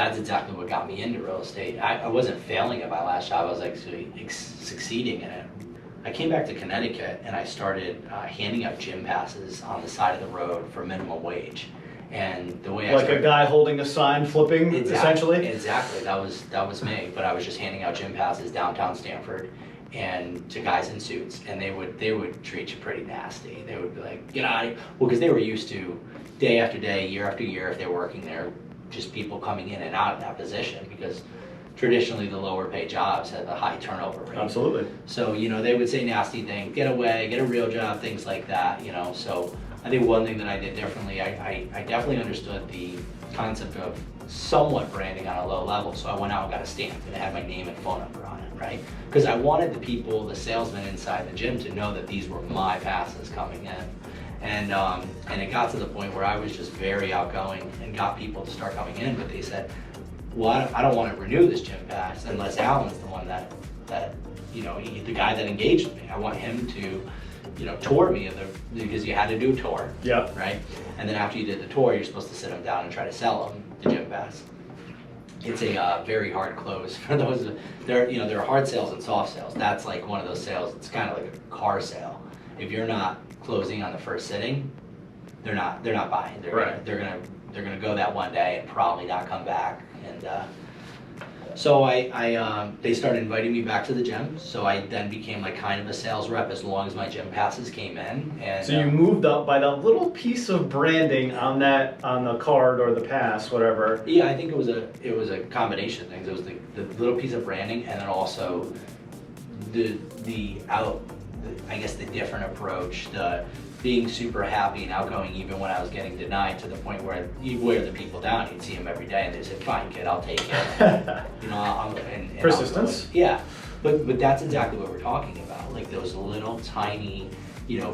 that's exactly what got me into real estate. I wasn't failing at my last job, I was actually succeeding in it. I came back to Connecticut and I started handing out gym passes on the side of the road for minimum wage. And the way I Like started, a guy holding a sign flipping, essentially? Exactly, that was me. But I was just handing out gym passes downtown Stamford and to guys in suits, and they would treat you pretty nasty. They would be like, get out of here. Well, because they were used to day after day, year after year, if they were working there, just people coming in and out of that position, because traditionally the lower paid jobs have a high turnover rate. Absolutely. So, they would say nasty things, get away, get a real job, things like that, So I think one thing that I did differently, I definitely understood the concept of somewhat branding on a low level. So I went out and got a stamp and it had my name and phone number on it, right? Because I wanted the people, the salesmen inside the gym, to know that these were my passes coming in. And it got to the point where I was just very outgoing and got people to start coming in, but they said, well, I don't want to renew this gym pass unless Alan's the one that the guy that engaged with me. I want him to, tour me, because you had to do a tour. Yep. Right? And then after you did the tour, you're supposed to sit them down and try to sell them the gym pass. It's a very hard close for those. There are hard sales and soft sales. That's like one of those sales. It's kind of like a car sale. If you're not closing on the first sitting, they're not buying. They're gonna go that one day and probably not come back. And so they started inviting me back to the gym. So I then became like kind of a sales rep as long as my gym passes came in. And so you moved up by that little piece of branding on the card or the pass, whatever. Yeah, I think it was a combination of things. It was the little piece of branding, and then also the different approach, the being super happy and outgoing even when I was getting denied, to the point where you'd wear the people down, you'd see them every day and they'd say, fine kid, I'll take it. And Persistence. Yeah, but that's exactly what we're talking about. Like those little tiny,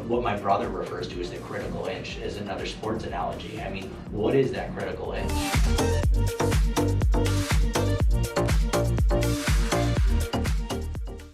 what my brother refers to as the critical inch, is another sports analogy. I mean, what is that critical inch?